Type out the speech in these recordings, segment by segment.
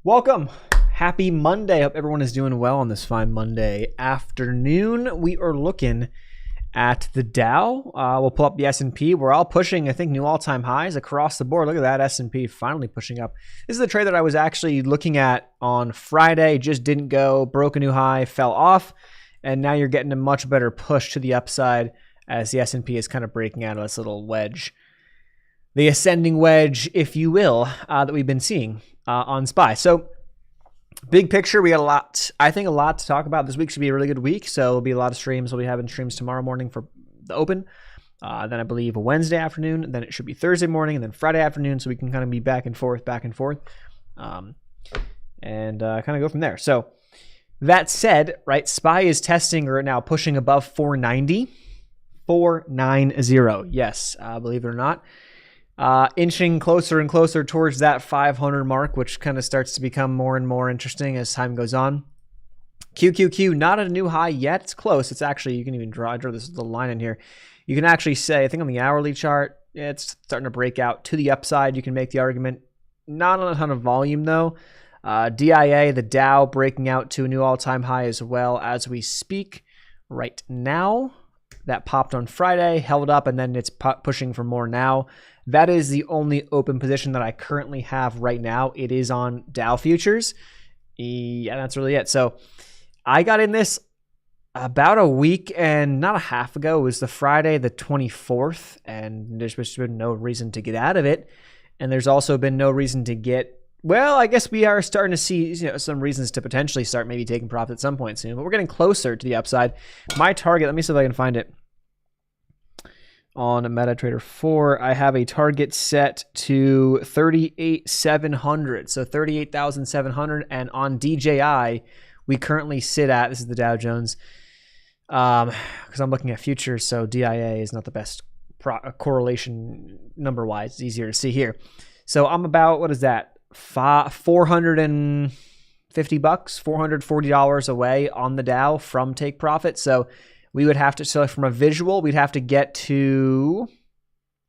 Welcome. Happy Monday. Hope everyone is doing well on this fine Monday afternoon. We are looking at the Dow. We'll pull up the S&P. We're all pushing, I think, new all-time highs across the board. Look at that, S&P finally pushing up. This is the trade that I was actually looking at on Friday. Just didn't go, broke a new high, fell off, and now you're getting a much better push to the upside as the S&P is kind of breaking out of this little wedge. The ascending wedge, if you will, that we've been seeing on SPY. So big picture, we got a lot to talk about. This week should be a really good week. So there'll be a lot of streams. We'll be having streams tomorrow morning for the open. Then I believe a Wednesday afternoon. Then it should be Thursday morning and then Friday afternoon. So we can kind of be back and forth. And kind of go from there. So that said, right, SPY is testing or now pushing above 490. 490. Yes, believe it or not. Inching closer and closer towards that 500 mark, which kind of starts to become more and more interesting as time goes on. QQQ, not at a new high yet. It's close. It's actually, you can even draw this little line in here. You can actually say, I think on the hourly chart, it's starting to break out to the upside. You can make the argument. Not on a ton of volume, though. DIA, the Dow, breaking out to a new all-time high as well as we speak right now. That popped on Friday, held up, and then it's pushing for more now. That is the only open position that I currently have right now. It is on Dow futures. Yeah, that's really it. So I got in this about a week and not a half ago. It was the Friday, the 24th, and there's been no reason to get out of it. And there's also been no reason to get, well, I guess we are starting to see some reasons to potentially start maybe taking profit at some point soon, but we're getting closer to the upside. My target, let me see if I can find it. On MetaTrader 4, I have a target set to 38,700. So 38,700. And on DJI, we currently sit at, this is the Dow Jones, because I'm looking at futures, so DIA is not the best correlation number-wise. It's easier to see here. So I'm about, what is that, $450, $440 away on the Dow from take profit. So we would have to, so from a visual, we'd have to get to,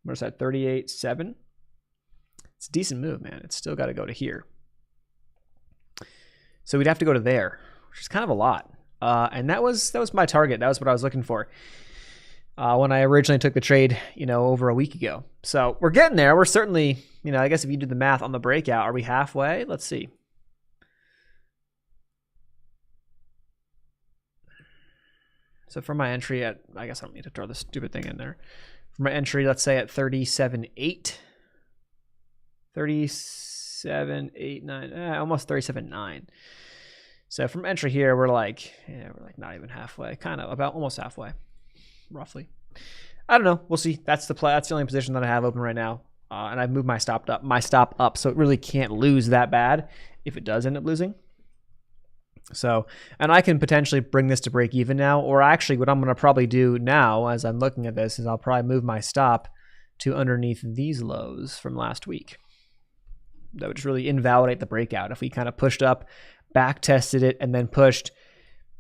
what is that, 38.7? It's a decent move, man. It's still got to go to here. So we'd have to go to there, which is kind of a lot. And that was my target. That was what I was looking for when I originally took the trade, over a week ago. So we're getting there. We're certainly, I guess if you do the math on the breakout, are we halfway? Let's see. So for my entry at, I guess I don't need to throw this stupid thing in there. For my entry, let's say at 37.8. 37.89, almost 37.9. So from entry here, we're like not even halfway, kind of about almost halfway, roughly. I don't know. We'll see. That's the play. That's the only position that I have open right now. And I've moved my stop up, so it really can't lose that bad if it does end up losing. So, and I can potentially bring this to break even now, or actually what I'm going to probably do now as I'm looking at this is I'll probably move my stop to underneath these lows from last week. That would just really invalidate the breakout. If we kind of pushed up, back tested it, and then pushed,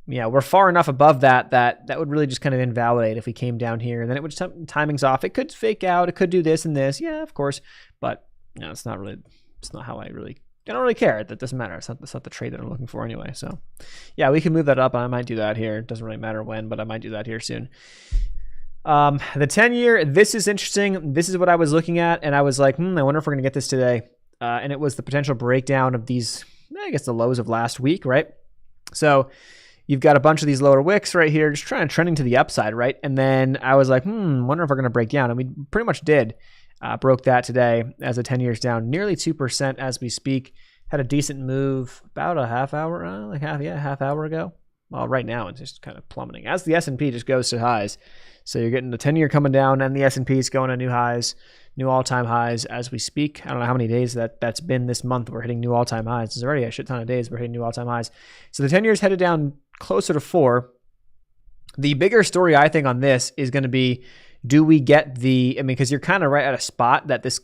we're far enough above that would really just kind of invalidate if we came down here, and then it would, timing's off. It could fake out. It could do this and this. Yeah, of course. But, it's not how I don't really care. That doesn't matter. It's not the trade that I'm looking for anyway. So, yeah, we can move that up. I might do that here. It doesn't really matter when, but I might do that here soon. The 10-year, this is interesting. This is what I was looking at, and I was like, I wonder if we're going to get this today. And it was the potential breakdown of these, I guess, the lows of last week, right? So you've got a bunch of these lower wicks right here, just trending to the upside, right? And then I was like, wonder if we're going to break down. And we pretty much did. Broke that today as a 10 years down, nearly 2% as we speak. Had a decent move about a half hour ago. Well, right now it's just kind of plummeting as the S&P just goes to highs. So you're getting the 10-year coming down and the S&P is going to new highs, new all-time highs as we speak. I don't know how many days that's been this month. We're hitting new all-time highs. There's already a shit ton of days we're hitting new all-time highs. So the 10-year's headed down closer to 4. The bigger story, I think, on this is going to be, do we get because you're kind of right at a spot that this,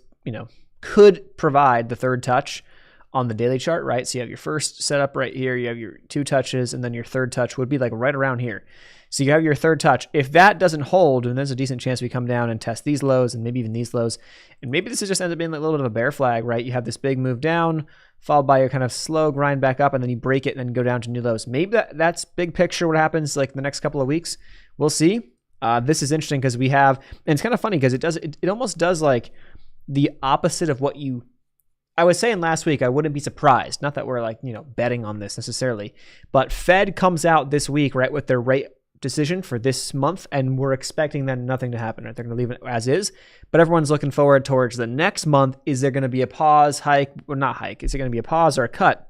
could provide the third touch on the daily chart, right? So you have your first setup right here, you have your 2 touches, and then your third touch would be like right around here. So you have your third touch. If that doesn't hold, and there's a decent chance we come down and test these lows and maybe even these lows, and maybe this just ends up being like a little bit of a bear flag, right? You have this big move down, followed by a kind of slow grind back up, and then you break it and then go down to new lows. Maybe that's big picture what happens like the next couple of weeks. We'll see. This is interesting because we have, and it's kind of funny because it almost does like the opposite of what I was saying last week. I wouldn't be surprised. Not that we're like, betting on this necessarily, but Fed comes out this week, right, with their rate decision for this month, and we're expecting then nothing to happen. Right? They're going to leave it as is, but everyone's looking forward towards the next month. Is there going to be a pause, hike, or not hike? Is there going to be a pause or a cut?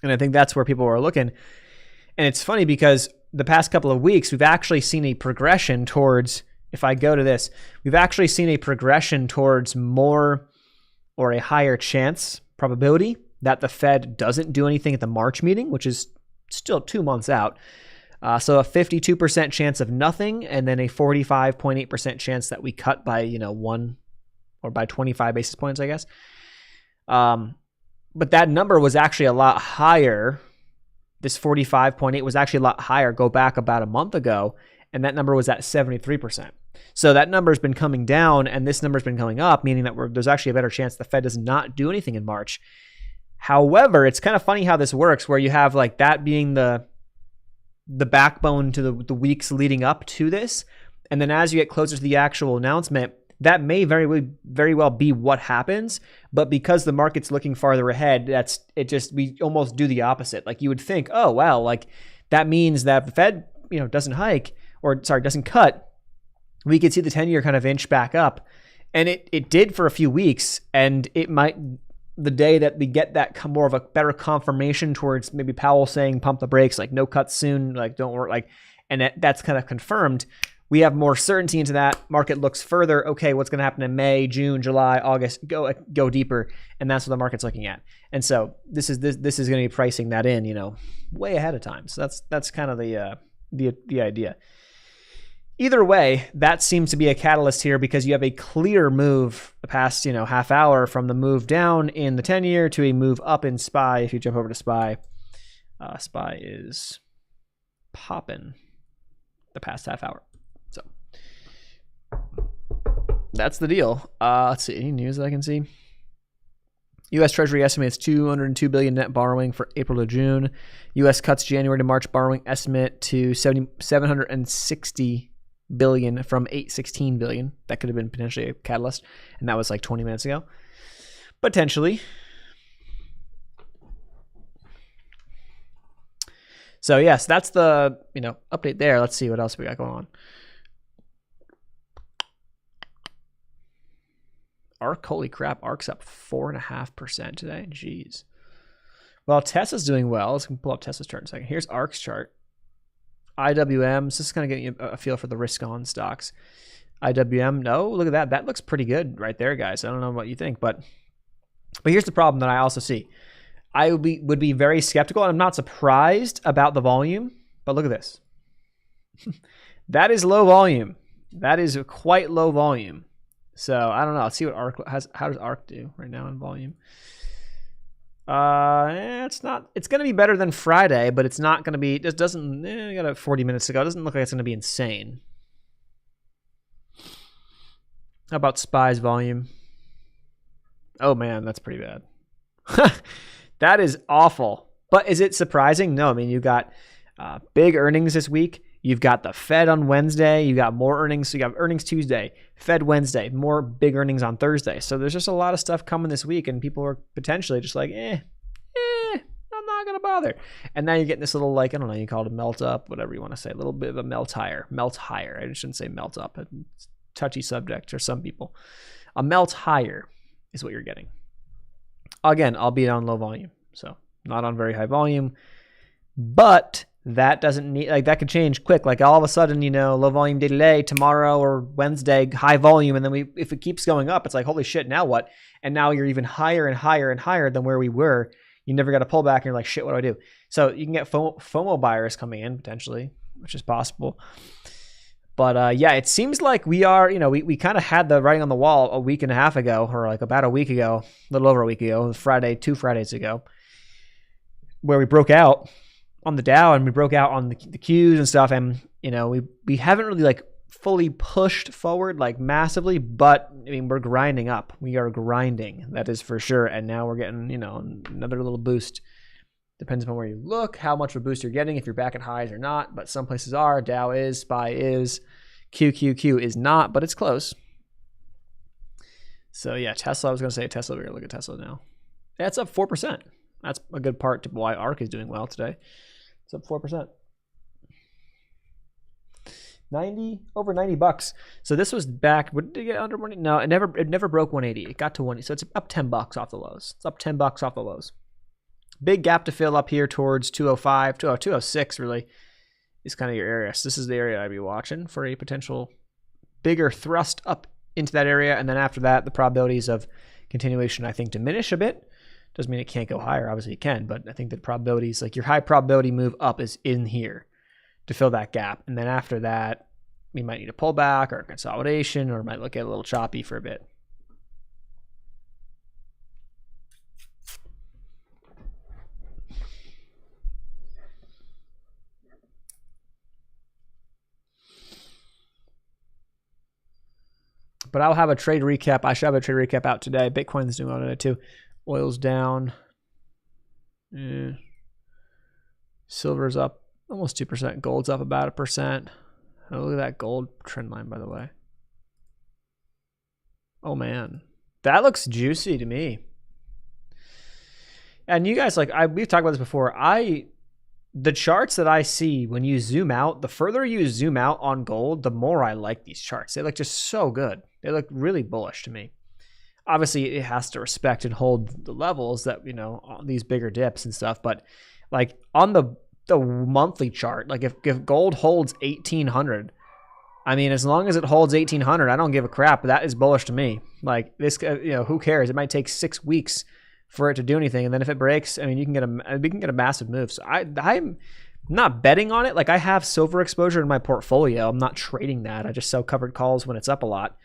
And I think that's where people are looking. And it's funny because the past couple of weeks, we've actually seen a progression towards, if I go to this, we've actually seen a progression towards more or a higher chance probability that the Fed doesn't do anything at the March meeting, which is still 2 months out. So a 52% chance of nothing, and then a 45.8% chance that we cut by, 1 or by 25 basis points, I guess. But that number was actually a lot higher. This 45.8 was actually a lot higher. Go back about a month ago, and that number was at 73%. So that number has been coming down, and this number has been going up, meaning that there's actually a better chance the Fed does not do anything in March. However, it's kind of funny how this works, where you have like that being the backbone to the weeks leading up to this. And then as you get closer to the actual announcement, that may very well be what happens. But because the market's looking farther ahead, we almost do the opposite. Like you would think, oh, wow, like that means that if the Fed, doesn't cut, we could see the 10-year kind of inch back up. And it did for a few weeks. And it might, the day that we get that more of a better confirmation towards maybe Powell saying pump the brakes, like no cuts soon, like don't work, like, and that's kind of confirmed. We have more certainty into that. Market looks further. Okay, what's going to happen in May, June, July, August? Go deeper, and that's what the market's looking at. And so this is going to be pricing that in, way ahead of time. So that's kind of the idea. Either way, that seems to be a catalyst here because you have a clear move the past, half hour from the move down in the 10-year to a move up in SPY. If you jump over to SPY, SPY is popping the past half hour. So that's the deal. Let's see, any news that I can see? U.S. Treasury estimates $202 billion net borrowing for April to June. U.S. cuts January to March borrowing estimate to $760 billion from $816 billion. That could have been potentially a catalyst, and that was like 20 minutes ago. Potentially. So yes, that's the update there. Let's see what else we got going on. ARK, holy crap, ARK's up 4.5% today. Jeez. Well, Tesla's doing well. Let's pull up Tesla's chart in a second. Here's ARK's chart. IWM, so this is kind of getting you a feel for the risk on stocks. IWM, no, look at that. That looks pretty good right there, guys. I don't know what you think, but here's the problem that I also see. I would be very skeptical, and I'm not surprised about the volume, but look at this. That is low volume. That is quite low volume. So I don't know. Let's see what ARK has. How does ARK do right now in volume? It's not. It's going to be better than Friday, but it's not going to be. It doesn't. We got 40 minutes to go. It doesn't look like it's going to be insane. How about SPY's volume? Oh man, that's pretty bad. That is awful. But is it surprising? No. I mean, you got big earnings this week. You've got the Fed on Wednesday. You got more earnings. So you got earnings Tuesday, Fed Wednesday, more big earnings on Thursday. So there's just a lot of stuff coming this week, and people are potentially just like, I'm not going to bother. And now you're getting this little, like, I don't know, you call it a melt up, whatever you want to say, a little bit of a melt higher. I shouldn't say melt up. It's a touchy subject for some people. A melt higher is what you're getting. Again, albeit on low volume. So not on very high volume, but that doesn't need, like, that could change quick. Like all of a sudden, low volume day today, tomorrow or Wednesday, high volume. And then if it keeps going up, it's like, holy shit, now what? And now you're even higher and higher and higher than where we were. You never got to pull back and you're like, shit, what do I do? So you can get FOMO buyers coming in potentially, which is possible. But yeah, it seems like we are, we kind of had the writing on the wall a week and a half ago, or like about a week ago, a little over a week ago, two Fridays ago, where we broke out on the Dow and we broke out on the Qs and stuff. And, we haven't really like fully pushed forward like massively, but I mean, we're grinding up. We are grinding, that is for sure. And now we're getting, another little boost. Depends on where you look, how much of a boost you're getting, if you're back at highs or not. But some places are. Dow is, SPY is, QQQ is not, but it's close. So yeah, Tesla, I was going to say Tesla. We're going to look at Tesla now. Yeah, it's up 4%. That's a good part to why ARK is doing well today. It's up 4%. Over $90. So this was back. What did it get under 180? No, it never broke 180. It got to 180. So it's up $10 off the lows. It's up $10 off the lows. Big gap to fill up here towards 205, 206 really is kind of your area. So this is the area I'd be watching for a potential bigger thrust up into that area. And then after that, the probabilities of continuation, I think, diminish a bit. Doesn't mean it can't go higher. Obviously it can, but I think the probabilities, like your high probability move up is in here to fill that gap. And then after that, we might need a pullback or a consolidation, or might look at a little choppy for a bit. But I'll have a trade recap. I should have a trade recap out today. Bitcoin's doing well today too. Oil's down. Silver's up almost 2%. Gold's up about 1%. Oh, look at that gold trend line, by the way. Oh man, that looks juicy to me. And you guys, we've talked about this before. The charts that I see when you zoom out, the further you zoom out on gold, the more I like these charts. They look just so good. They look really bullish to me. Obviously, it has to respect and hold the levels that, these bigger dips and stuff. But like on the monthly chart, like if gold holds 1800, I mean, as long as it holds 1800, I don't give a crap. That is bullish to me. Like this, who cares? It might take 6 weeks for it to do anything, and then if it breaks, I mean, we can get a massive move. So I'm not betting on it. Like I have silver exposure in my portfolio. I'm not trading that. I just sell covered calls when it's up a lot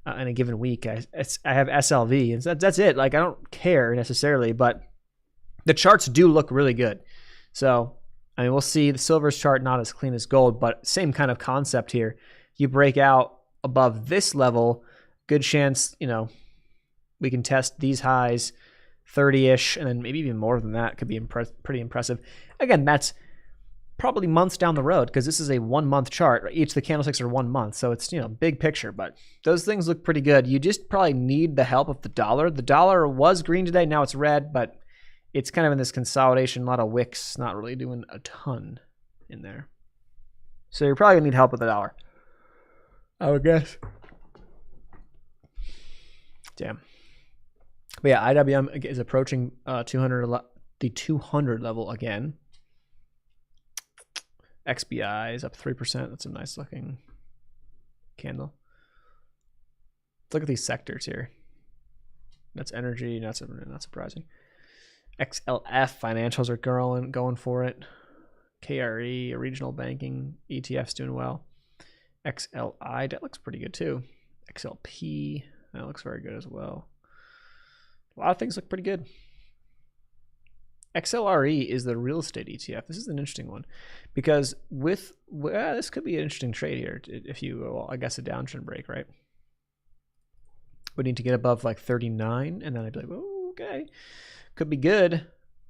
in a given week. I have SLV, and that's it. Like I don't care necessarily, but the charts do look really good. So I mean, we'll see. The silver's chart not as clean as gold, but same kind of concept here. You break out above this level, good chance, we can test these highs, 30-ish, and then maybe even more than that could be pretty impressive. Again, that's probably months down the road because this is a 1 month chart. Each of the candlesticks are 1 month, so it's big picture. But those things look pretty good. You just probably need the help of the dollar. The dollar was green today, now it's red, but it's kind of in this consolidation. A lot of wicks, not really doing a ton in there. So you're probably gonna need help with the dollar, I would guess. Damn. But yeah, IWM is approaching 200, the 200 level again. XBI is up 3%. That's a nice looking candle. Let's look at these sectors here. That's energy. Not surprising. XLF financials are going for it. KRE, regional banking ETF's doing well. XLI, that looks pretty good too. XLP, that looks very good as well. A lot of things look pretty good. XLRE is the real estate ETF. This is an interesting one because this could be an interesting trade here if I guess a downtrend break, right? We need to get above like 39 and then I'd be like, oh, okay, could be good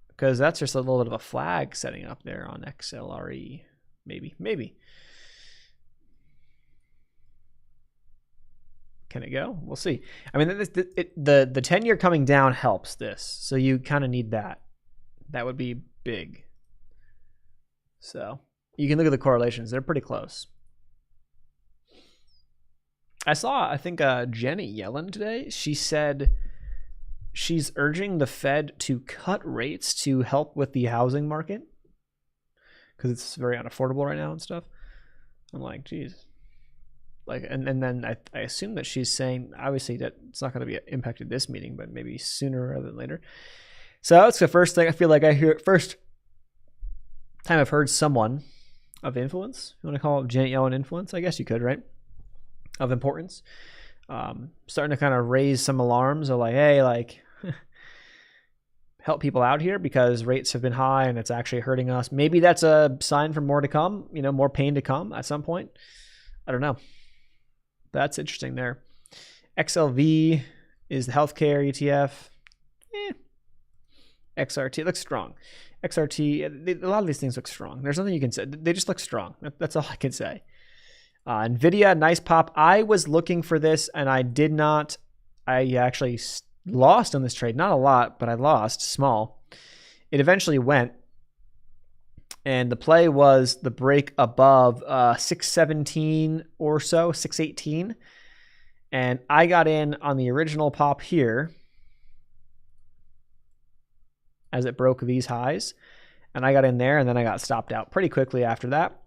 because that's just a little bit of a flag setting up there on XLRE. Maybe. Can it go? We'll see. I mean, the 10-year coming down helps this. So you kind of need that. That would be big. So you can look at the correlations. They're pretty close. I think Jenny Yellen today, she said she's urging the Fed to cut rates to help with the housing market because it's very unaffordable right now and stuff. I'm like, geez. Like, and then I assume that she's saying, obviously, that it's not going to be impacted this meeting, but maybe sooner rather than later. So that's the first thing I feel like I hear. First time I've heard someone of influence. You want to call it Janet Yellen influence? I guess you could, right? Of importance. Starting to kind of raise some alarms of like, hey, like, help people out here because rates have been high and it's actually hurting us. Maybe that's a sign for more to come, more pain to come at some point. I don't know. That's interesting there. XLV is the healthcare ETF. XRT looks strong. XRT, a lot of these things look strong. There's nothing you can say. They just look strong. That's all I can say. NVIDIA, nice pop. I was looking for this and I did not. I actually lost on this trade. Not a lot, but I lost small. It eventually went. And the play was the break above 617 or so, 618. And I got in on the original pop here as it broke these highs. And I got in there and then I got stopped out pretty quickly after that.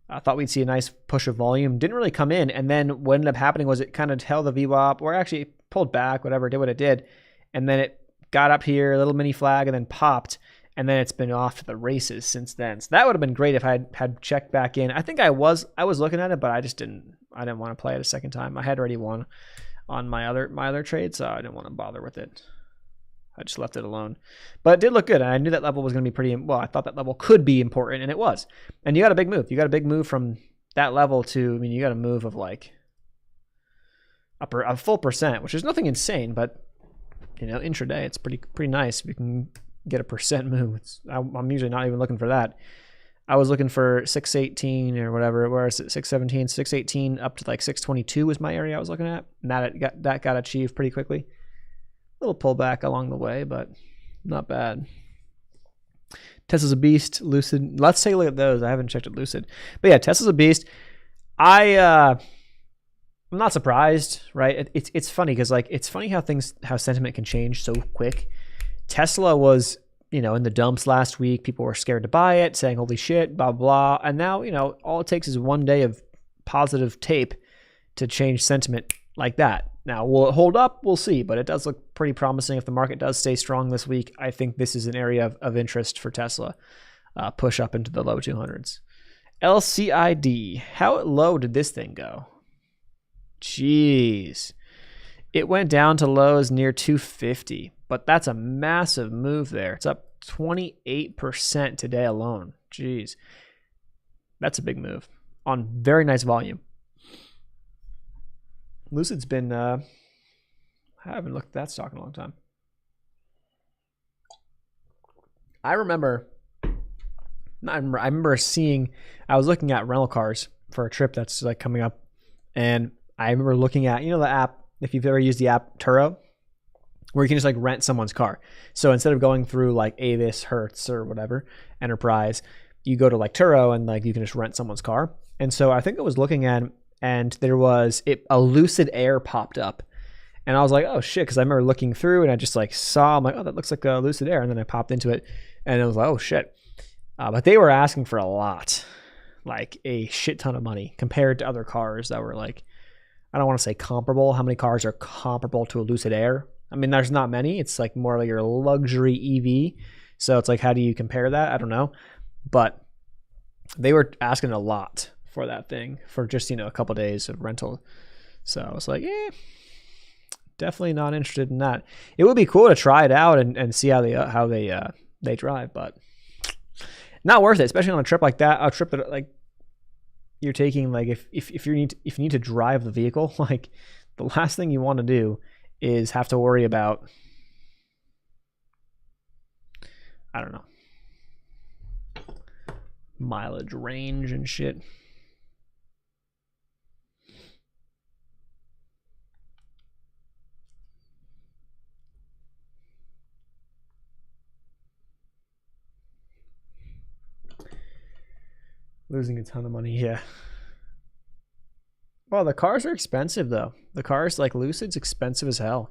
I thought we'd see a nice push of volume. Didn't really come in. And then what ended up happening was it kind of held the VWAP, or actually pulled back, whatever, did what it did. And then it got up here, a little mini flag, and then popped. And then it's been off to the races since then. So that would have been great if I had checked back in. I think I was looking at it, but I didn't want to play it a second time. I had already won on my other trade, so I didn't want to bother with it. I just left it alone. But it did look good. And I knew that level was going to be pretty, well, I thought that level could be important, and it was. And you got a big move. You got a big move from that level to, I mean, you got a move of like a full percent, which is nothing insane, but, you know, intraday, it's pretty nice if you can get a percent move. I'm usually not even looking for that. I was looking for 618 or whatever. Where is it? 617, 618 up to like 622 was my area I was looking at. And that got achieved pretty quickly. A little pullback along the way, but not bad. Tesla's a beast. Lucid. Let's take a look at those. I haven't checked at Lucid. But yeah, Tesla's a beast. I'm not surprised, right? It's funny because like it's funny how sentiment can change so quick. Tesla was, you know, in the dumps last week. People were scared to buy it, saying holy shit, blah blah. And now, you know, all it takes is one day of positive tape to change sentiment like that. Now, will it hold up? We'll see, but it does look pretty promising. If the market does stay strong this week, I think this is an area of interest for Tesla. Push up into the low 200s. LCID. How low did this thing go? Jeez. It went down to lows near 250, but that's a massive move there. It's up 28% today alone. Jeez. That's a big move on very nice volume. Lucid's been, I haven't looked at that stock in a long time. I remember seeing, I was looking at rental cars for a trip that's like coming up. And I remember looking at, you know, the app, if you've ever used the app Turo, where you can just like rent someone's car. So instead of going through like Avis, Hertz or whatever, Enterprise, you go to like Turo and like you can just rent someone's car. And so I think I was looking at, and there was a Lucid Air popped up. And I was like, oh shit, because I remember looking through and I just like saw, I'm like, oh, that looks like a Lucid Air. And then I popped into it and I was like, oh shit. But they were asking for a lot, like a shit ton of money compared to other cars that were like, I don't want to say comparable. How many cars are comparable to a Lucid Air? I mean, there's not many. It's like more like your luxury EV. So it's like, how do you compare that? I don't know. But they were asking a lot for that thing for just, you know, a couple of days of rental. So I was like, definitely not interested in that. It would be cool to try it out and see how they drive, but not worth it, especially on a trip like that. A trip that like you're taking, like if you need to drive the vehicle, like the last thing you want to do is have to worry about, I don't know, mileage, range and shit. Losing a ton of money, yeah. Well, the cars are expensive, though. The cars, like Lucid's expensive as hell.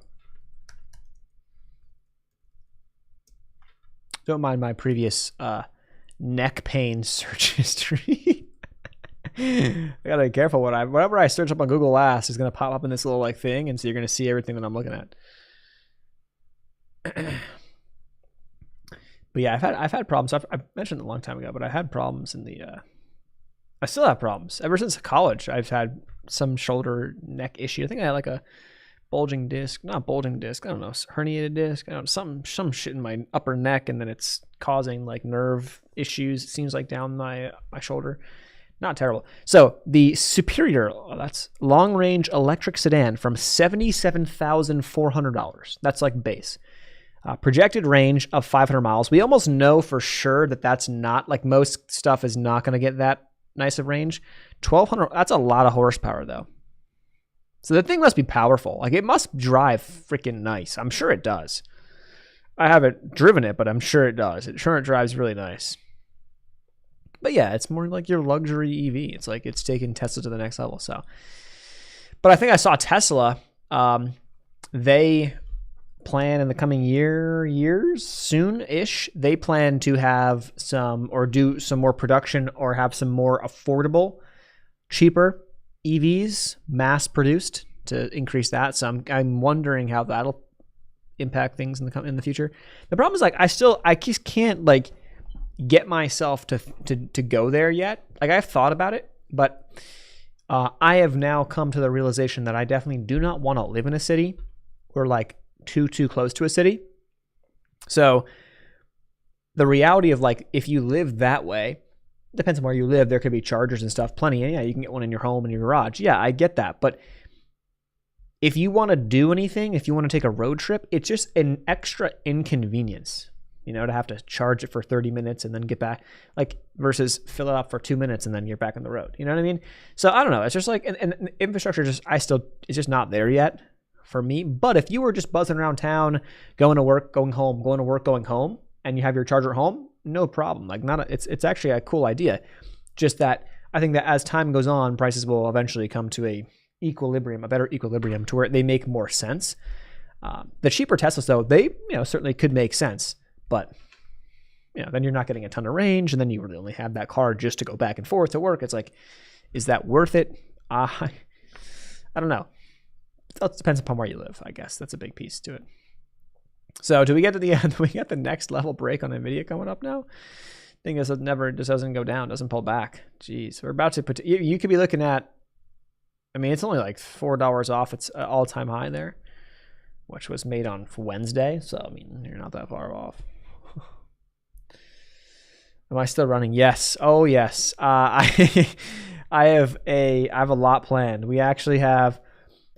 Don't mind my previous neck pain search history. I gotta be careful. Whatever I search up on Google Last is gonna pop up in this little like thing, and so you're gonna see everything that I'm looking at. But yeah, I've had problems. I mentioned it a long time ago, but I had problems in the. I still have problems ever since college. I've had some shoulder neck issue. I think I had like a bulging disc, not bulging disc. I don't know, herniated disc. I don't know, some shit in my upper neck, and then it's causing like nerve issues. It seems like down my shoulder. Not terrible. So the Superior, that's long-range electric sedan from $77,400. That's like base. Projected range of 500 miles. We almost know for sure that that's not, like most stuff is not going to get that nice of range. 1,200, that's a lot of horsepower though. So the thing must be powerful. Like it must drive freaking nice. I'm sure it does. I haven't driven it, but I'm sure it does. It drives really nice. But yeah, it's more like your luxury EV. It's like it's taking Tesla to the next level. So, but I think I saw Tesla. They plan in the coming years, soon-ish. They plan to have some or do some more production or have some more affordable, cheaper EVs mass-produced to increase that. So I'm wondering how that'll impact things in the future. The problem is like I just can't like get myself to go there yet. Like I've thought about it, but I have now come to the realization that I definitely do not want to live in a city or like too close to a city. So the reality of like if you live that way, depends on where you live, there could be chargers and stuff plenty. And yeah, you can get one in your home and your garage. Yeah, I get that. But if you want to do anything, if you want to take a road trip, it's just an extra inconvenience. You know, to have to charge it for 30 minutes and then get back, like versus fill it up for 2 minutes and then you're back on the road. You know what I mean? So I don't know. It's just like, and infrastructure it's just not there yet for me. But if you were just buzzing around town, going to work, going home, going to work, going home, and you have your charger at home, no problem. Like it's actually a cool idea. Just that I think that as time goes on, prices will eventually come to a better equilibrium to where they make more sense. The cheaper Teslas though, they certainly could make sense. But, then you're not getting a ton of range, and then you really only have that car just to go back and forth to work. It's like, is that worth it? I don't know. It depends upon where you live, I guess. That's a big piece to it. So do we get to the end? Do we get the next level break on NVIDIA coming up now? I think this doesn't go down, doesn't pull back. Jeez, we're about to put, you could be looking at, it's only like $4 off its all-time high there, which was made on Wednesday. So, you're not that far off. Am I still running? Yes. Oh, yes. I have a lot planned. We actually have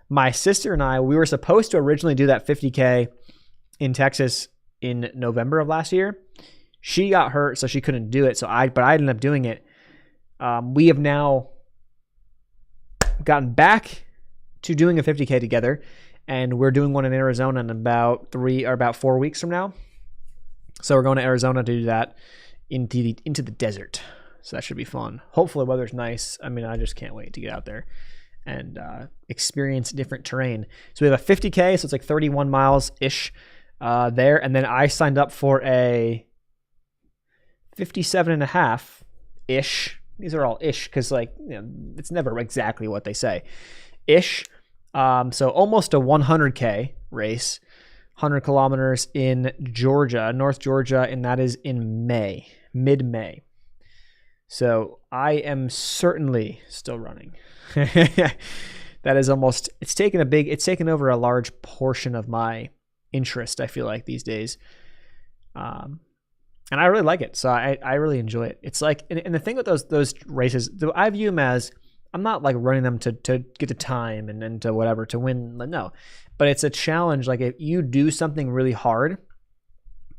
my sister and I. We were supposed to originally do that 50K in Texas in November of last year. She got hurt, so she couldn't do it. But I ended up doing it. We have now gotten back to doing a 50K together, and we're doing one in Arizona in about 4 weeks from now. So we're going to Arizona to do that into the desert. So that should be fun. Hopefully the weather's nice. I just can't wait to get out there and experience different terrain. So we have a 50K, so it's like 31 miles-ish there. And then I signed up for a 57.5-ish. These are all ish because it's never exactly what they say. Ish. So almost a 100K race, 100 kilometers in Georgia, North Georgia, and that is in mid-May. So I am certainly still running. That is it's taken over a large portion of my interest, I feel like, these days. And I really like it. So I really enjoy it. It's like, and the thing with those races, I view them as, I'm not like running them to get the time and then to whatever to win. No, but it's a challenge. Like if you do something really hard,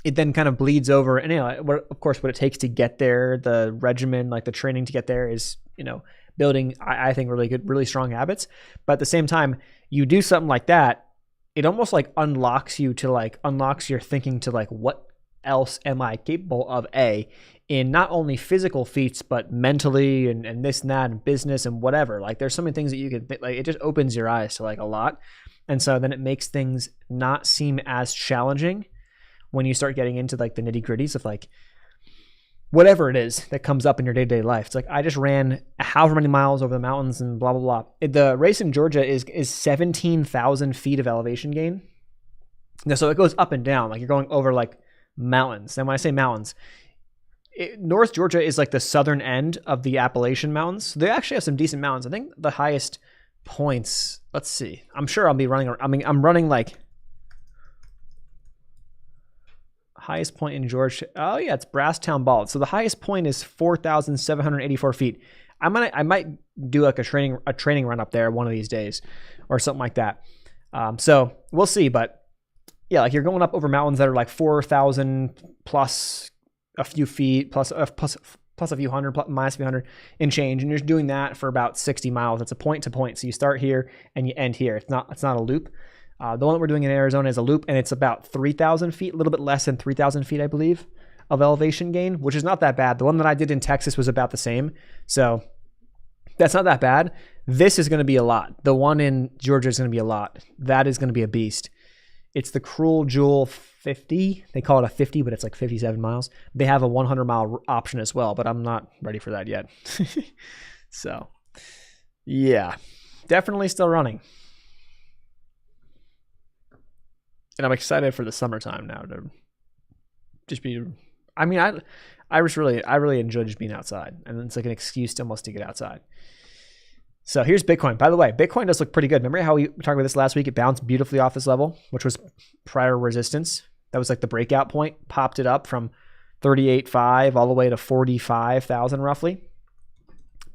it then kind of bleeds over. And of course, what it takes to get there, the regimen, like the training to get there is, building, I think, really strong habits. But at the same time, you do something like that, it almost like unlocks your thinking to like, what else am I capable of, in not only physical feats, but mentally and this and that and business and whatever. Like there's so many things that you can like, it just opens your eyes to like a lot. And so then it makes things not seem as challenging when you start getting into like the nitty gritties of like whatever it is that comes up in your day-to-day life. It's like, I just ran however many miles over the mountains and blah, blah, blah. The race in Georgia is 17,000 feet of elevation gain. Now, so it goes up and down. Like you're going over like mountains. And when I say mountains, North Georgia is like the southern end of the Appalachian Mountains. So they actually have some decent mountains. I think the highest points, let's see. I'm sure I'll be running. I'm running like highest point in Georgia. Oh yeah, it's Brasstown Bald. So the highest point is 4,784 feet. I might do like a training run up there one of these days or something like that. So we'll see. But yeah, like you're going up over mountains that are like 4,000 plus a few feet plus a few hundred, minus a few hundred and change. And you're doing that for about 60 miles. It's a point to point. So you start here and you end here. It's not a loop. The one that we're doing in Arizona is a loop, and it's about 3,000 feet, a little bit less than 3,000 feet, I believe, of elevation gain, which is not that bad. The one that I did in Texas was about the same. So that's not that bad. This is going to be a lot. The one in Georgia is going to be a lot. That is going to be a beast. It's the Cruel Jewel 50. They call it a 50, but it's like 57 miles. They have a 100-mile option as well, but I'm not ready for that yet. So, yeah, definitely still running. And I'm excited for the summertime now to just be. I mean, I really enjoy just being outside, and it's like an excuse almost to get outside. So here's Bitcoin. By the way, Bitcoin does look pretty good. Remember how we talked about this last week? It bounced beautifully off this level, which was prior resistance. That was like the breakout point. Popped it up from 38.5 all the way to 45,000 roughly.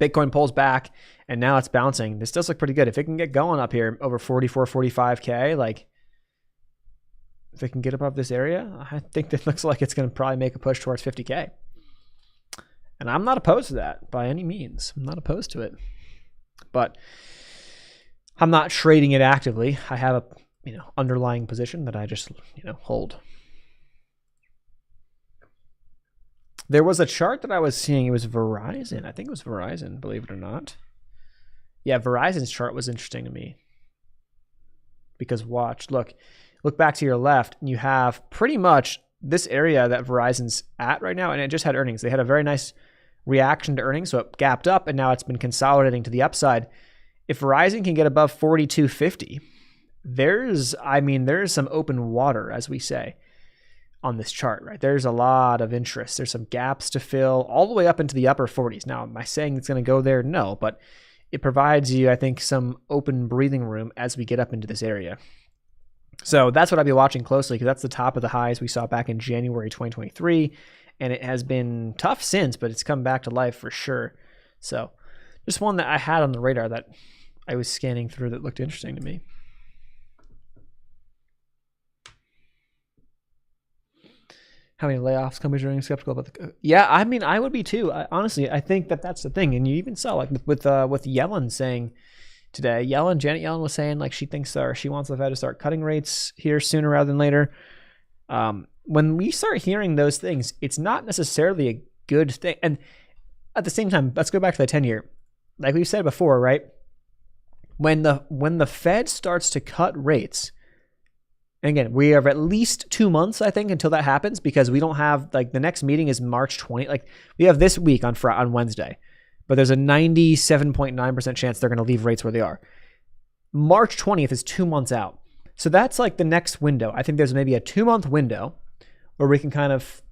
Bitcoin pulls back, and now it's bouncing. This does look pretty good. If it can get going up here over 44, 45K, like if it can get above this area, I think that looks like it's going to probably make a push towards 50K. And I'm not opposed to that by any means. I'm not opposed to it. But I'm not trading it actively. I have a underlying position that I just hold. There was a chart that I was seeing. It was Verizon. I think it was Verizon, believe it or not. Yeah, Verizon's chart was interesting to me. Because look back to your left, and you have pretty much this area that Verizon's at right now, and it just had earnings. They had a very nice reaction to earnings, so it gapped up, and now it's been consolidating to the upside. If Verizon can get above 42.50, there's some open water, as we say, on this chart, right? There's a lot of interest. There's some gaps to fill all the way up into the upper 40s. Now, am I saying it's going to go there? No, but it provides you, I think, some open breathing room as we get up into this area. So that's what I'll be watching closely, because that's the top of the highs we saw back in January 2023. And it has been tough since, but it's come back to life for sure. So just one that I had on the radar that I was scanning through that looked interesting to me. How many layoffs companies are skeptical about the? Yeah, I mean, I would be too. Honestly, I think that's the thing. And you even saw like with Yellen saying today, Janet Yellen was saying like she thinks she wants the Fed to start cutting rates here sooner rather than later. When we start hearing those things, it's not necessarily a good thing. And at the same time, let's go back to the 10-year. Like we've said before, right? When the Fed starts to cut rates, and again, we have at least 2 months, I think, until that happens, because we don't have, like, the next meeting is March 20th. Like, we have this week on Wednesday, but there's a 97.9% chance they're going to leave rates where they are. March 20th is 2 months out. So that's like the next window. I think there's maybe a 2-month window where we can kind of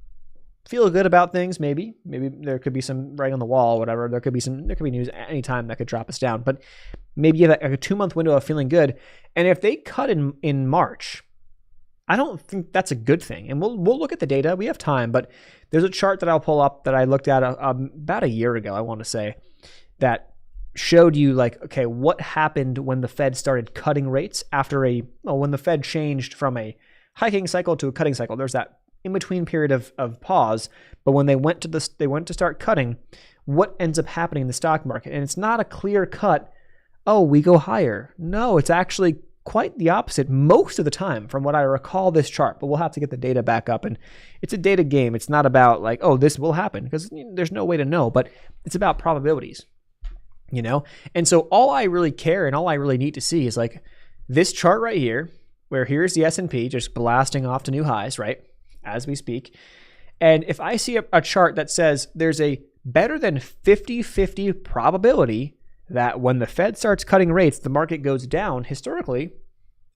feel good about things. Maybe there could be some writing on the wall, whatever. There could be news at any time that could drop us down. But maybe you have a 2-month window of feeling good. And if they cut in March, I don't think that's a good thing. And we'll look at the data. We have time, but there's a chart that I'll pull up that I looked at about a year ago, I want to say, that showed you like, okay, what happened when the Fed started cutting rates after when the Fed changed from a hiking cycle to a cutting cycle. There's that in-between period of pause, but when they went to start cutting, what ends up happening in the stock market? And it's not a clear cut, oh, we go higher. No, it's actually quite the opposite most of the time from what I recall this chart, but we'll have to get the data back up. And it's a data game. It's not about like, oh, this will happen, because there's no way to know, but it's about probabilities, And so all I really care and all I really need to see is like this chart right here, where here's the S&P just blasting off to new highs, right, as we speak. And if I see a chart that says there's a better than 50-50 probability that when the Fed starts cutting rates, the market goes down historically,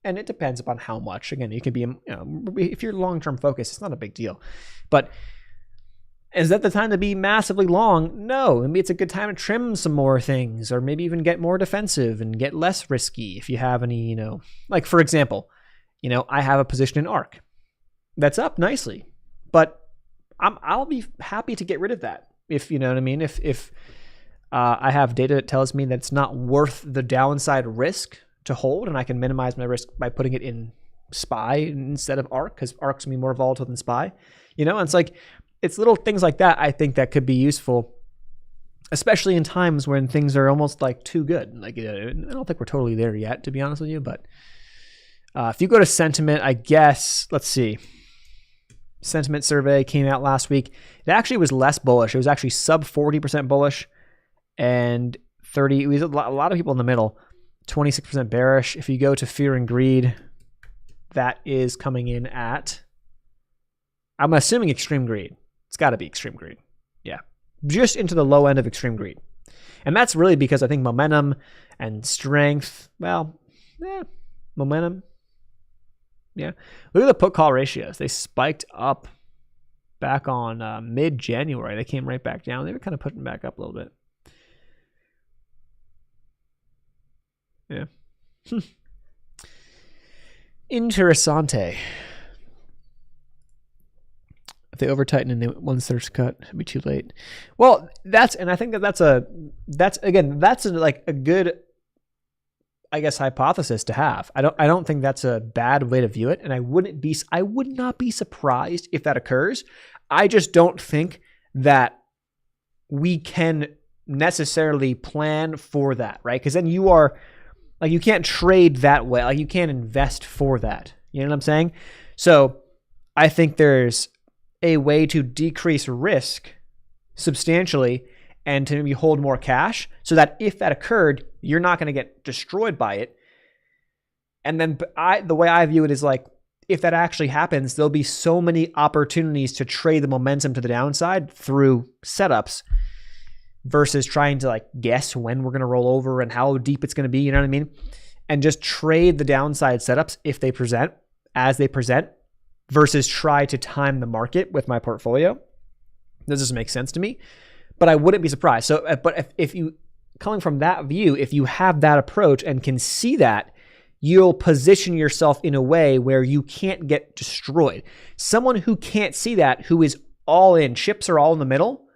and it depends upon how much. Again, it can be, if you're long-term focused, it's not a big deal. But is that the time to be massively long? No. Maybe it's a good time to trim some more things, or maybe even get more defensive and get less risky if you have any, like for example, I have a position in ARK that's up nicely, but I'll be happy to get rid of that if you know what I mean. If I have data that tells me that it's not worth the downside risk to hold, and I can minimize my risk by putting it in SPY instead of ARK, because ARK's gonna be more volatile than SPY. And it's like, it's little things like that I think that could be useful, especially in times when things are almost like too good. Like, I don't think we're totally there yet, to be honest with you, but if you go to sentiment, I guess, let's see. Sentiment survey came out last week. It actually was less bullish. It was actually sub 40% bullish and 30. It was a lot of people in the middle. 26% bearish. If you go to fear and greed, that is coming in at, I'm assuming extreme greed. It's got to be extreme greed. Yeah. Just into the low end of extreme greed. And that's really because I think momentum and strength, momentum. Yeah. Look at the put call ratios. They spiked up back on mid-January. They came right back down. They were kind of putting back up a little bit. Yeah. Interessante. If they over tighten and once there's cut, it'd be too late. Well, I think that's a good, I guess, hypothesis to have. I don't think that's a bad way to view it, and I would not be surprised if that occurs. I just don't think that we can necessarily plan for that, right? Because then you are like, you can't trade that way. Like, you can't invest for that. You know what I'm saying? So I think there's a way to decrease risk substantially and to maybe hold more cash, so that if that occurred, you're not going to get destroyed by it. And then the way I view it is like, if that actually happens, there'll be so many opportunities to trade the momentum to the downside through setups versus trying to like guess when we're going to roll over and how deep it's going to be. You know what I mean? And just trade the downside setups if they present, as they present, versus try to time the market with my portfolio. This doesn't make sense to me, but I wouldn't be surprised. So, but if you, coming from that view, if you have that approach and can see that, you'll position yourself in a way where you can't get destroyed. Someone who can't see that, who is all in, chips are all in the middle,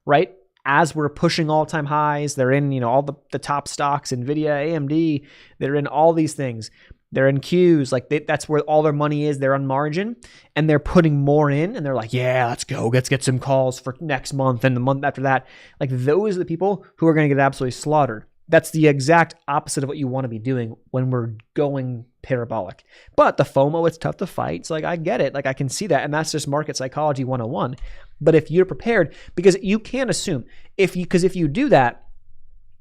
right? As we're pushing all-time highs, they're in, all the top stocks, NVIDIA, AMD, they're in all these things. They're in queues, like that's where all their money is. They're on margin, and they're putting more in, and they're like, yeah, let's go. Let's get some calls for next month and the month after that. Like, those are the people who are going to get absolutely slaughtered. That's the exact opposite of what you want to be doing when we're going parabolic. But the FOMO, it's tough to fight. So, like, I get it. Like, I can see that, and that's just market psychology 101. But if you're prepared, because you can't assume, if you do that,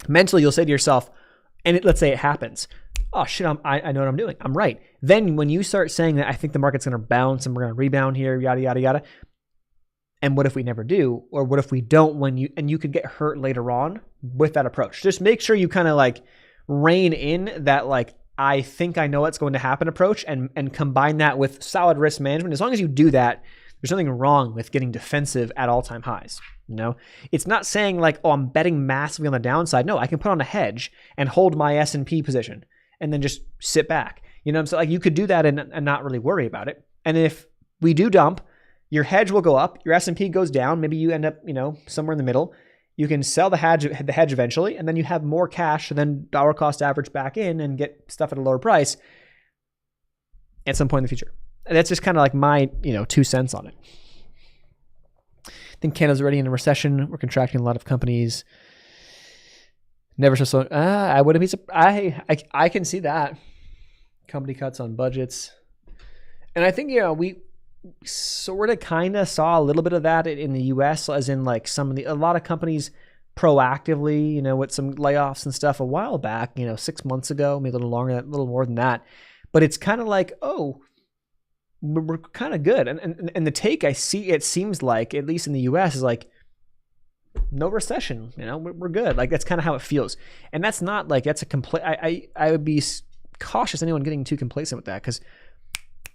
mentally you'll say to yourself, and let's say it happens, oh shit, I know what I'm doing. I'm right. Then when you start saying that I think the market's going to bounce and we're going to rebound here, yada, yada, yada. And what if we never do? Or what if we don't and you could get hurt later on with that approach. Just make sure you kind of like rein in that, like, I think I know what's going to happen approach, and combine that with solid risk management. As long as you do that, there's nothing wrong with getting defensive at all-time highs. It's not saying like, oh, I'm betting massively on the downside. No, I can put on a hedge and hold my S&P position and then just sit back. You know what I'm saying? Like, you could do that and not really worry about it. And if we do dump, your hedge will go up, your S&P goes down. Maybe you end up, somewhere in the middle. You can sell the hedge eventually, and then you have more cash, and then dollar cost average back in and get stuff at a lower price at some point in the future. And that's just kind of like my, 2 cents on it. I think Canada's already in a recession. We're contracting a lot of companies. Never so slow. I wouldn't be surprised. I can see that. Company cuts on budgets. And I think, we sort of kind of saw a little bit of that in the US, as in like a lot of companies proactively, with some layoffs and stuff a while back, 6 months ago, maybe a little longer, a little more than that. But it's kind of like, oh, we're kind of good. And the take I see, it seems like, at least in the US, is like, no recession, we're good. Like, that's kind of how it feels. And that's not like, that's a complete, I would be cautious anyone getting too complacent with that, because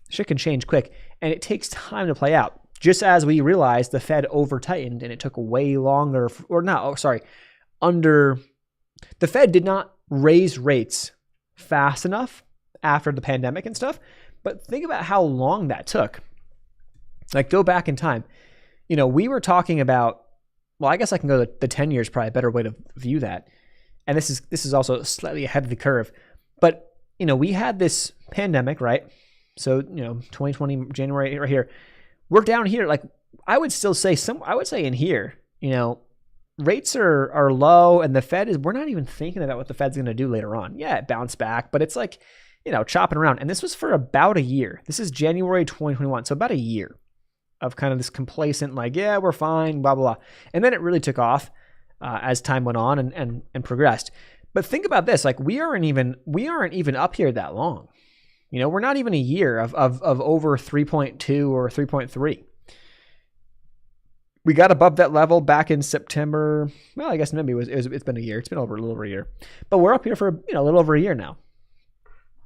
shit can change quick and it takes time to play out. Just as we realized the Fed over tightened and it took way longer, the Fed did not raise rates fast enough after the pandemic and stuff. But think about how long that took. Like, go back in time. We were talking about well, I guess I can go the 10 years, probably a better way to view that. And this is also slightly ahead of the curve. But, we had this pandemic, right? So, 2020 January right here, we're down here. Like, I would still say I would say in here, rates are low, and the Fed we're not even thinking about what the Fed's going to do later on. Yeah, it bounced back, but it's like, chopping around. And this was for about a year. This is January 2021. So about a year of kind of this complacent, like, yeah, we're fine, blah, blah, blah. And then it really took off as time went on and progressed. But think about this, like we aren't even up here that long. We're not even a year of over 3.2 or 3.3. We got above that level back in September. Well, I guess maybe it's been a year. It's been a little over a year. But we're up here for a little over a year now.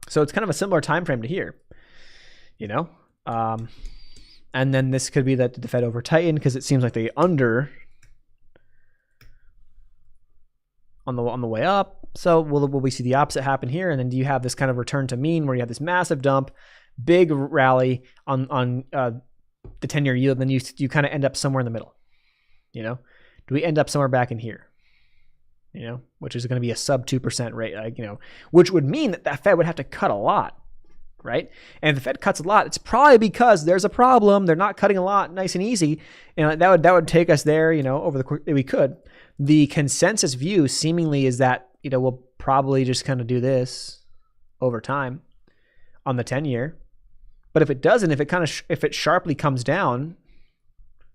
So it's kind of a similar time frame to here. And then this could be that the Fed over tightened because it seems like they under on the way up. So will we see the opposite happen here? And then do you have this kind of return to mean where you have this massive dump, big rally on the 10-year yield, and then you kind of end up somewhere in the middle? Do we end up somewhere back in here? Which is going to be a sub 2% rate, which would mean that the Fed would have to cut a lot, right? And if the Fed cuts a lot, it's probably because there's a problem. They're not cutting a lot, nice and easy, and that would take us there, over the course we could. The consensus view seemingly is that we'll probably just kind of do this over time on the 10-year. But if it doesn't, if it sharply comes down,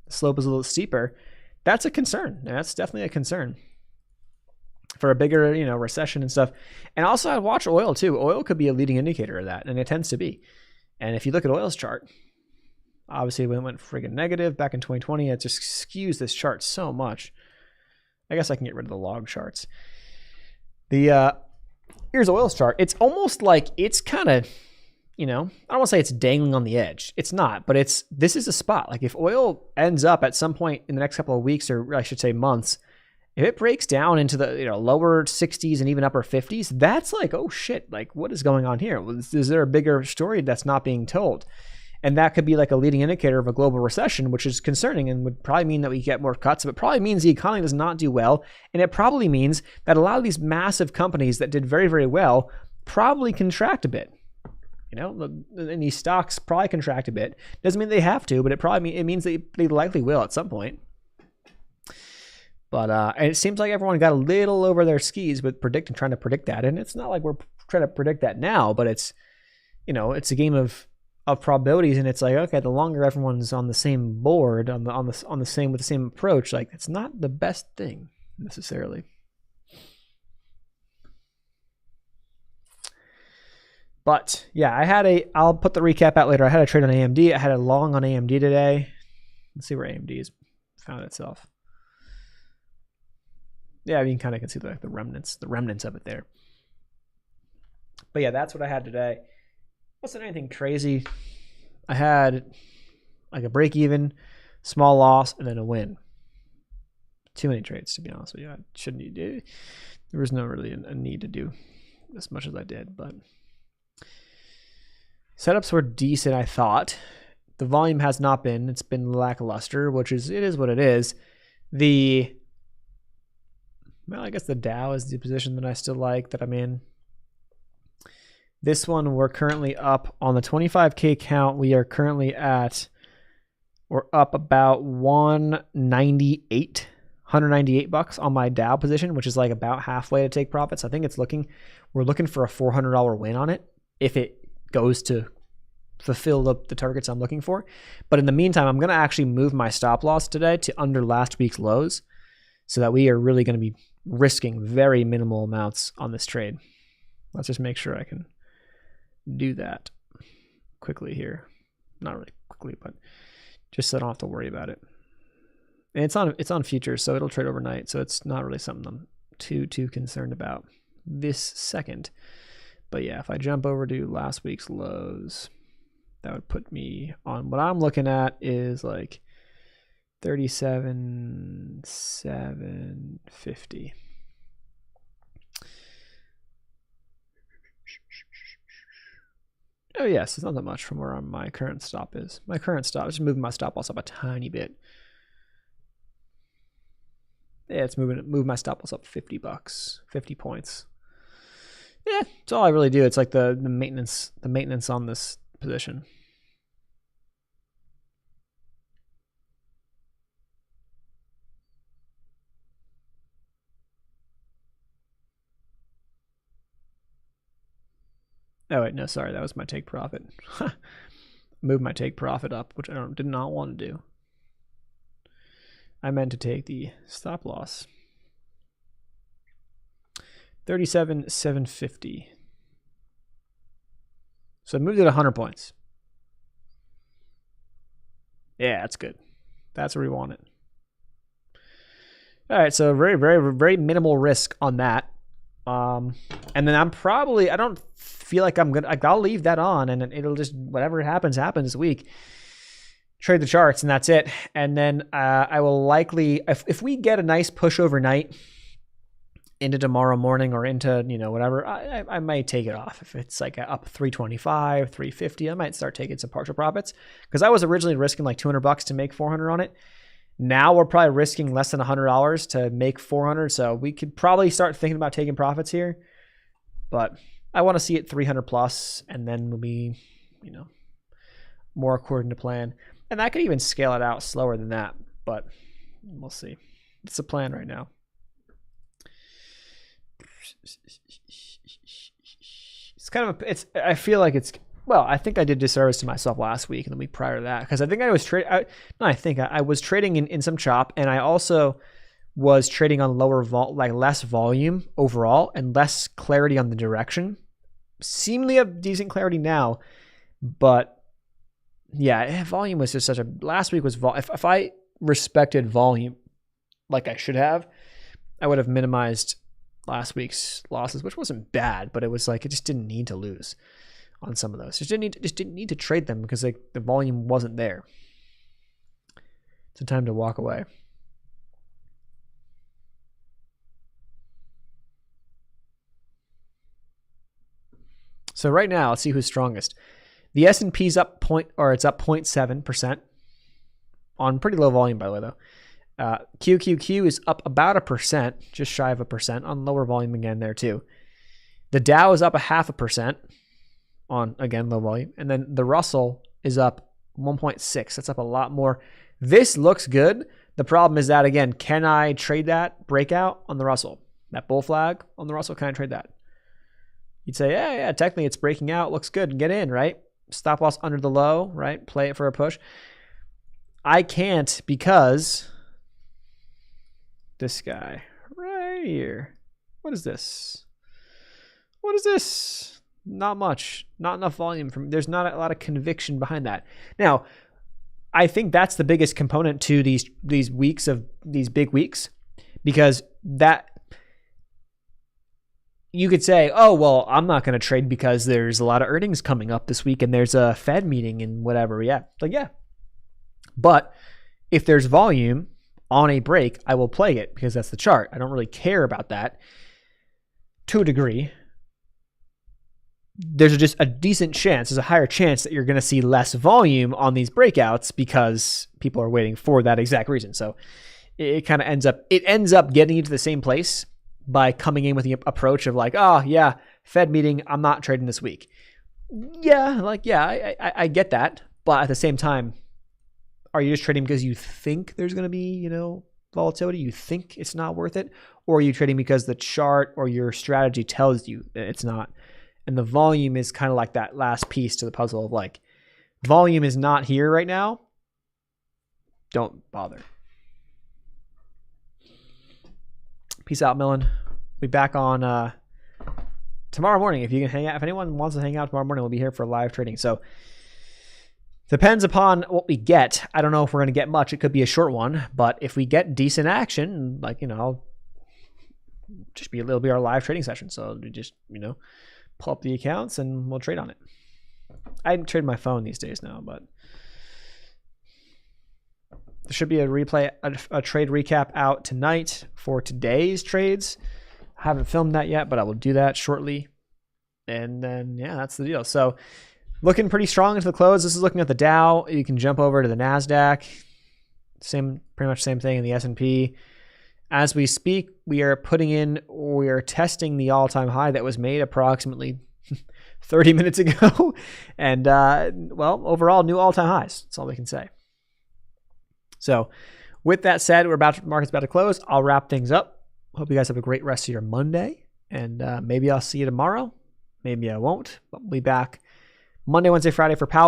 the slope is a little steeper, that's a concern. That's definitely a concern for a bigger, recession and stuff. And also I'd watch oil too. Oil could be a leading indicator of that, and it tends to be. And if you look at oil's chart, obviously when it went friggin' negative back in 2020, it just skews this chart so much. I guess I can get rid of the log charts. Here's oil's chart. It's almost like it's kind of, I don't want to say it's dangling on the edge. It's not, but this is a spot. Like if oil ends up at some point in the next couple of weeks, or I should say months, if it breaks down into the lower 60s and even upper 50s, that's like, oh shit, like what is going on here? Is there a bigger story that's not being told? And that could be like a leading indicator of a global recession, which is concerning and would probably mean that we get more cuts. But it probably means the economy does not do well. And it probably means that a lot of these massive companies that did very, very well probably contract a bit. And these stocks probably contract a bit. Doesn't mean they have to, but it means they likely will at some point. But and it seems like everyone got a little over their skis with trying to predict that. And it's not like we're trying to predict that now, but it's a game of probabilities, and it's like, okay, the longer everyone's on the same board, with the same approach, like it's not the best thing necessarily. But yeah, I'll put the recap out later. I had a trade on AMD. I had a long on AMD today. Let's see where AMD has found itself. Yeah, you kind of can see the remnants of it there. But yeah, that's what I had today. Wasn't anything crazy. I had like a break even, small loss, and then a win. Too many trades, to be honest with you. I shouldn't do. There was no really a need to do as much as I did, but setups were decent, I thought. The volume has not been. It's been lackluster, it is what it is. I guess the Dow is the position that I still like, that I'm in. This one, we're currently up on the 25K count. We're up about 198 $198 on my Dow position, which is like about halfway to take profits. I think we're looking for a $400 win on it if it goes to fulfill the targets I'm looking for. But in the meantime, I'm going to actually move my stop loss today to under last week's lows so that we are really going to be risking very minimal amounts on this trade. Let's just make sure I can do that quickly here. Not really quickly, but just so I don't have to worry about it. And it's on futures, so it'll trade overnight, so it's not really something I'm too concerned about this second. But yeah, if I jump over to last week's lows, that would put me on what I'm looking at is like 37,750. Oh yes, it's not that much from where my current stop is. My current stop is moving my stop loss up a tiny bit. Yeah, it's move my stop loss up $50, 50 points. Yeah, that's all I really do. It's like the maintenance on this position. Oh wait, no, sorry, that was my take profit. Move my take profit up, which I did not want to do. I meant to take the stop loss. 37,750. So I moved it 100 points. Yeah, that's good. That's where we want it. All right, so very, very, very minimal risk on that. And then I don't feel like I'm gonna, like, I'll leave that on and it'll just, whatever happens this week. Trade the charts and that's it. And then I will likely, if we get a nice push overnight into tomorrow morning or into, whatever, I might take it off. If it's like up 325, 350, I might start taking some partial profits, because I was originally risking like $200 to make 400 on it. Now we're probably risking less than $100 to make 400. So we could probably start thinking about taking profits here, but I want to see it 300 plus, and then we'll be, more according to plan. And I could even scale it out slower than that, but we'll see. It's a plan right now. It's kind of I feel like it's, well, I think I did disservice to myself last week and the week prior to that, because I think I was I was trading in some chop, and I also was trading on less volume overall and less clarity on the direction. Seemingly have decent clarity now, but yeah, volume was just last week was if I respected volume like I should have, I would have minimized last week's losses, which wasn't bad, but it was like, it just didn't need to lose on some of those. Just didn't need to trade them because the volume wasn't there. It's a time to walk away. So right now, let's see who's strongest. The S&P's up it's up 0.7% on pretty low volume, by the way, though. QQQ is up about 1%, just shy of 1% on lower volume again there too. The Dow is up 0.5% on, again, low volume. And then the Russell is up 1.6. That's up a lot more. This looks good. The problem is that, again, can I trade that breakout on the Russell? That bull flag on the Russell, can I trade that? You'd say, yeah, technically it's breaking out. Looks good. Get in, right? Stop loss under the low, right? Play it for a push. I can't, because this guy right here. What is this? What is this? Not much. Not enough volume. There's not a lot of conviction behind that. Now, I think that's the biggest component to these big weeks, because that you could say, oh, well, I'm not going to trade because there's a lot of earnings coming up this week and there's a Fed meeting and whatever. Yeah. Like, yeah. But if there's volume on a break, I will play it because that's the chart. I don't really care about that to a degree. There's just a decent chance, there's a higher chance that you're going to see less volume on these breakouts because people are waiting for that exact reason. So it kind of ends up getting you to the same place by coming in with the approach of like, oh yeah, Fed meeting, I'm not trading this week. Yeah, I get that. But at the same time, are you just trading because you think there's going to be, volatility? You think it's not worth it? Or are you trading because the chart or your strategy tells you that it's not? And the volume is kind of like that last piece to the puzzle of like, volume is not here right now. Don't bother. Peace out, Millen. Be back on tomorrow morning. If you can hang out, if anyone wants to hang out tomorrow morning, we'll be here for live trading. So depends upon what we get. I don't know if we're going to get much. It could be a short one, but if we get decent action, I'll just it'll be our live trading session. So we just, pull up the accounts and we'll trade on it. I trade my phone these days now, but there should be a trade recap out tonight for today's trades. I haven't filmed that yet, but I will do that shortly. And then, yeah, that's the deal. So looking pretty strong into the close. This is looking at the Dow. You can jump over to the NASDAQ. Pretty much same thing in the S&P. as we speak, we are testing the all-time high that was made approximately 30 minutes ago. And, well, overall, new all-time highs. That's all we can say. So with that said, market's about to close. I'll wrap things up. Hope you guys have a great rest of your Monday. And maybe I'll see you tomorrow. Maybe I won't. But we'll be back Monday, Wednesday, Friday for Power.